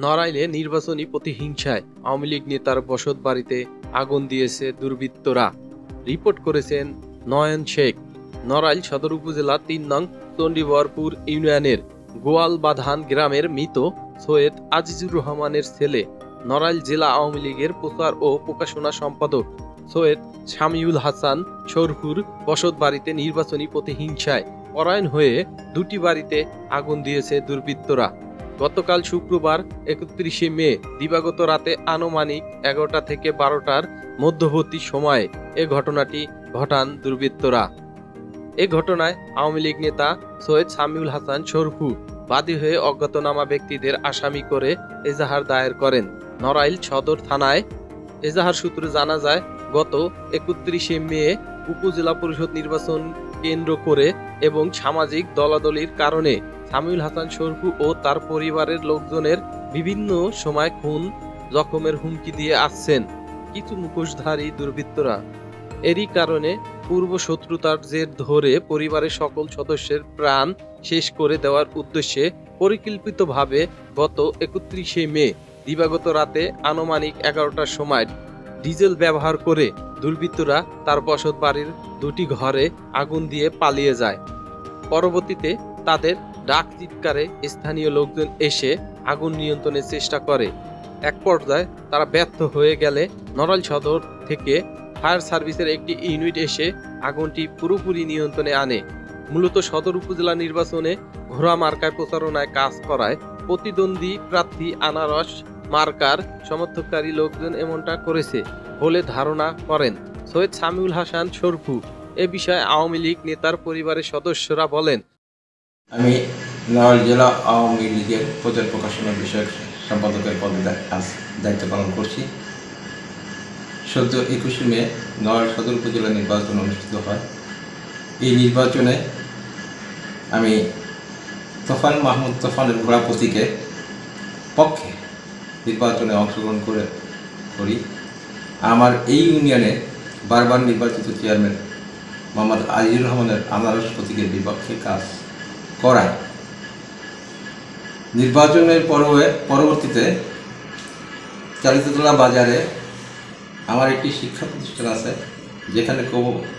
নড়াইলে নির্বাচনী প্রতিহিংসায় আওয়ামী লীগ নেতার বসতবাড়িতে আগুন দিয়েছে দুর্বৃত্তরা। রিপোর্ট করেছেন নয়ন শেখ। নড়াইল সদর উপজেলা ৩ নং চণ্ডীবরপুর ইউনিয়নের গোয়ালবাধান গ্রামের মৃত সৈয়দ আজিজুর রহমানের ছেলে নড়াইল জেলা আওয়ামী লীগের প্রচার ও প্রকাশনা সম্পাদক সৈয়দ শামিউল হাসান শরফুর বসতবাড়িতে নির্বাচনী প্রতিহিংসায় পরায়ণ হয়ে দুটি বাড়িতে আগুন দিয়েছে দুর্বৃত্তরা। গতকাল শুক্রবার ৩১ মে দিবাগত রাতে আনুমানিক ১১টা থেকে ১২টার মধ্যবর্তী সময়ে এ ঘটনাটি ঘটান দুর্বৃত্তরা। এ ঘটনায় আওয়ামী লীগ নেতা সৈয়দ শামিউল হাসান শরফু বাদী হয়ে অজ্ঞাতনামা ব্যক্তিদের আসামি করে এজাহার দায়ের করেন নড়াইল সদর থানায়। এজাহার সূত্রে জানা যায়, গত ৩১ মে উপজেলা পরিষদ নির্বাচন কেন্দ্র করে এবং সামাজিক দলাদলির কারণে শামিউল হাসান শরফু ও তার পরিবারের লোকজনের বিভিন্ন সময় খুন জখমের হুমকি দিয়ে আসছেন কিছু মুখোশধারী দুর্বৃত্তরা। এরই কারণে পূর্ব শত্রুতার জের ধরে পরিবারের সকল সদস্যের প্রাণ শেষ করে দেওয়ার উদ্দেশ্যে পরিকল্পিতভাবে গত ৩১ মে দিবাগত রাতে আনুমানিক ১১টার সময় ডিজেল ব্যবহার করে দুর্বৃত্তরা তার বসত বাড়ির দুটি ঘরে আগুন দিয়ে পালিয়ে যায়। পরবর্তীতে তাদের ডাক চিৎকারে স্থানীয় লোকজন এসে আগুন নিয়ন্ত্রণের চেষ্টা করে। এক পর্যায়ে তারা ব্যর্থ হয়ে গেলে নড়াইল সদর থেকে ফায়ার সার্ভিসের একটি ইউনিট এসে আগুনটি পুরোপুরি নিয়ন্ত্রণে আনে। মূলত সদর উপজেলা নির্বাচনে ঘোড়া মার্কায় প্রচারণায় কাজ করায় প্রতিদ্বন্দ্বী প্রার্থী আনারস মার্কার সমর্থককারী লোকজন এমনটা করেছে বলে ধারণা করেন সৈয়দ শামিউল হাসান শরফু। এ বিষয়ে আওয়ামী লীগ নেতার পরিবারের সদস্যরা বলেন, আমি নড়াইল জেলা আওয়ামী লীগের প্রচার প্রকাশনা বিষয়ক সম্পাদকের পদে দায়িত্ব পালন করছি। সদ্য ২১ মে নড়াইল সদর উপজেলা নির্বাচন অনুষ্ঠিত হয়। এই নির্বাচনে আমি তোফান মাহমুদ তোফানের ঘোড়া প্রতীকের পক্ষে নির্বাচনে অংশগ্রহণ করি। আমার এই ইউনিয়নে বারবার নির্বাচিত চেয়ারম্যান মোহাম্মদ আজিজুর রহমানের আনারস প্রতীকের বিপক্ষে কাজ করায়। নির্বাচনের পরবর্তীতে চালিততলা বাজারে আমার একটি শিক্ষা প্রতিষ্ঠান আছে, যেখানে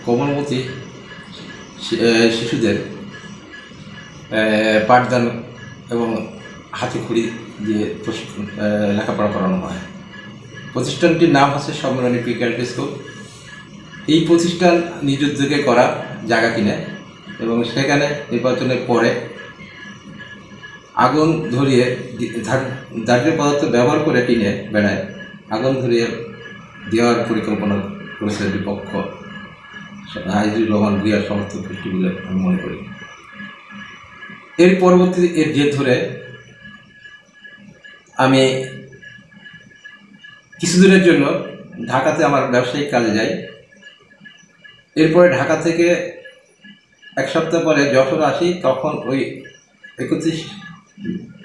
কোমলমতি শিশুদের পাঠদান এবং হাতেখড়ি দিয়ে প্রশিক্ষণ লেখাপড়া করানো হয়। প্রতিষ্ঠানটির নাম হচ্ছে সম্মেলনী প্রি ক্যাডেট স্কুল। এই প্রতিষ্ঠান নিজ উদ্যোগে করা জায়গা কিনে এবং সেখানে নির্বাচনের পরে আগুন ধরিয়ে দাহ্য পদার্থ ব্যবহার করে টিনে বেড়ায় আগুন ধরিয়ে দেওয়ার পরিকল্পনা করেছে বিপক্ষ আজিজুর রহমান ভূঁইয়ার সমর্থক গোষ্ঠী বলে আমি মনে করি। এর পরবর্তীতে এর জের ধরে আমি কিছুদিনের জন্য ঢাকাতে আমার ব্যবসায়িক কাজে যাই। এরপরে ঢাকা থেকে এক সপ্তাহ পরে যশোর আসি। তখন ওই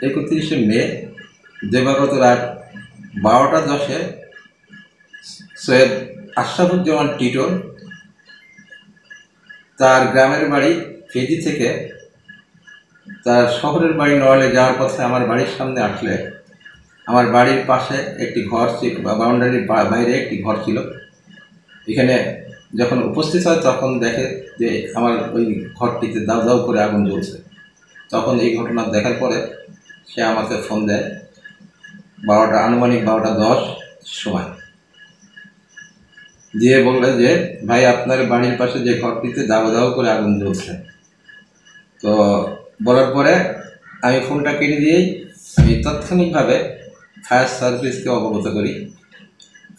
৩১ মে দিবাগত রাত ১২টা ১০-এ সৈয়দ আশরাফুজ্জামান টিটো তার গ্রামের বাড়ি ফেজি থেকে তার শহরের বাড়ি নড়াইলে যাওয়ার পথে আমার বাড়ির সামনে আসলে আমার বাড়ির পাশে একটি ঘর ছিল, বাউন্ডারির বাইরে একটি ঘর ছিল। এখানে যখন উপস্থিত হয় তখন দেখে যে আমার ওই ঘরটিতে দাউ দাউ করে আগুন জ্বলছে। তখন এই ঘটনা দেখার পরে সে আমাকে ফোন দেয় আনুমানিক ১২টা ১০ সময়, দিয়ে বললে যে ভাই, আপনার বাড়ির পাশে যে ঘরটিতে দাউ দাউ করে আগুন জ্বলছে। তো বলার পরে আমি ফোনটা কেটে দিয়েই আমি তাৎক্ষণিকভাবে ফায়ার সার্ভিসকে অবগত করি।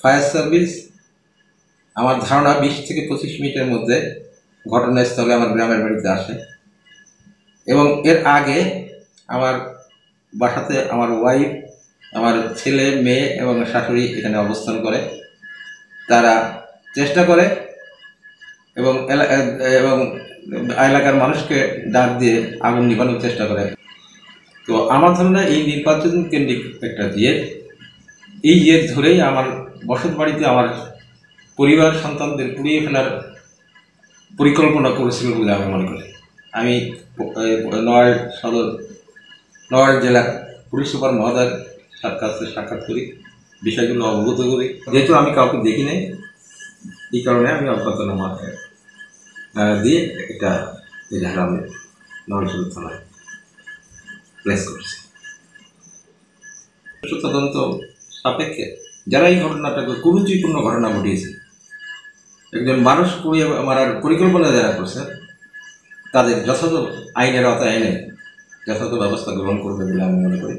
ফায়ার সার্ভিস আমার ধারণা ২০ থেকে ২৫ মিনিটের মধ্যে ঘটনাস্থলে আমার গ্রামের বাড়িতে আসে এবং এর আগে আমার বাসাতে আমার ওয়াইফ, আমার ছেলে, মেয়ে এবং শাশুড়ি এখানে অবস্থান করে। তারা চেষ্টা করে এবং এলাকার মানুষকে ডাক দিয়ে আগুন নিভানোর চেষ্টা করে। তো আমার ধারণা এই নির্বাচন কেন্দ্রিক একটা জেদ, এই জেদ ধরেই আমার বসত বাড়িতে আমার পরিবার সন্তানদের পুড়িয়ে ফেলার পরিকল্পনা করেছিল বলে আমি মনে করি। আমি নড়াইল জেলা পুলিশ সুপার মহোদয়ের সাক্ষাৎ করি, বিষয়গুলো অবগত করি। যেহেতু আমি কাউকে দেখি নাই, এই কারণে আমি অজ্ঞাতনামা দিয়ে এটা এই ধারা আমি নরসিংদী থানায় প্লেস করছি। তদন্ত সাপেক্ষে যারা এই ঘটনাটাকে কুরুচিপূর্ণ ঘটনা ঘটিয়েছে, একজন মানুষ পুড়িয়ে মারার পরিকল্পনা যারা করছে, তাদের যথাযথ আইনের আওতায় এনে যথাযথ ব্যবস্থা গ্রহণ করবে বলে আমি মনে করি।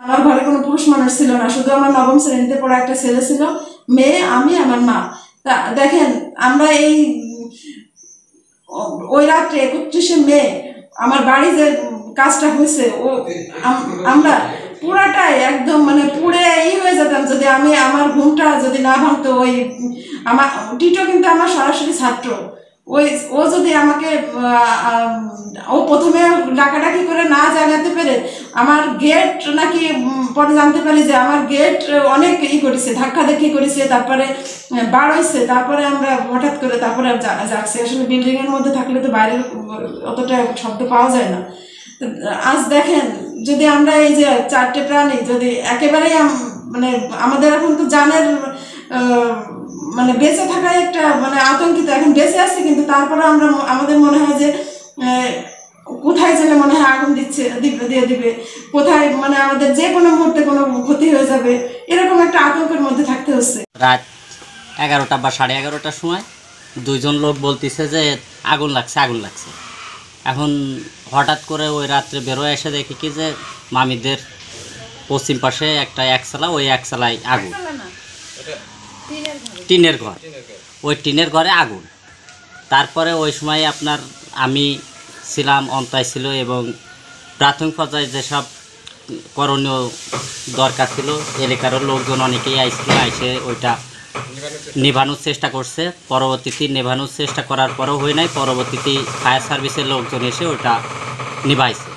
আমার ঘরে কোনো পুরুষ মানুষ ছিল না, শুধু আমার নবম শ্রেণীতে পড়া একটা ছেলে ছিল, মেয়ে, আমি, আমার মা। তা দেখেন, আমরা ওই রাত্রে 31শে মে আমার বাড়ি যে কাজটা হয়েছে, আমরা পুরাটাই একদম মানে পুড়ে হয়ে যেতাম যদি আমার ঘুমটা যদি না ভাঙতো। ওই আমার টিটো কিন্তু আমার সরাসরি ছাত্র, ও যদি আমাকে ও প্রথমে ডাকাডাকি করে না জানাতে পেরে আমার গেট নাকি পরে জানতে পারি যে আমার গেট অনেক করেছে, ধাক্কাধাক্কি করেছে, তারপরে বার হয়েছে, তারপরে আমরা হঠাৎ করে তারপরে যাচ্ছি। আসলে বিল্ডিংয়ের মধ্যে থাকলে তো বাইরের অতটা শব্দ পাওয়া যায় না। আজ দেখেন, যদি আমরা এই যে 4টে প্রাণী যদি একেবারেই মানে আমাদের এখন তো জানের মানে বেঁচে থাকায় একটা মানে আতঙ্কিত, এখন বেঁচে আছে কিন্তু তারপরে আমাদের মনে হয় যে কোথায় যেন মনে হয় আগুন দিয়ে দিবে, কোথায় মানে আমাদের যে কোনো মুহূর্তে কোনো ক্ষতি হয়ে যাবে, এরকম একটা আতঙ্কের মধ্যে থাকতে হচ্ছে। রাত 11টা বা 11:30টার সময় 2জন লোক বলতেছে যে আগুন লাগছে। এখন হঠাৎ করে ওই রাত্রে বেরোয় এসে দেখি কি যে মামিদের পশ্চিম পাশে একটা একচালা, ওই একচালায় আগুন, টিনের ঘর, ওই টিনের ঘরে আগুন। তারপরে ওই সময় আপনার আমি ছিলাম, অন্তায় ছিল, এবং প্রাথমিক পর্যায়ে যেসব করণীয় দরকার ছিল এলাকার লোকজন অনেকেই আইসে ওইটা নেভানোর চেষ্টা করছে। পরবর্তীতে নেভানোর চেষ্টা করার পরও হয় নাই, পরবর্তীতে ফায়ার সার্ভিসের লোকজন এসে ওটা নিভাইছে।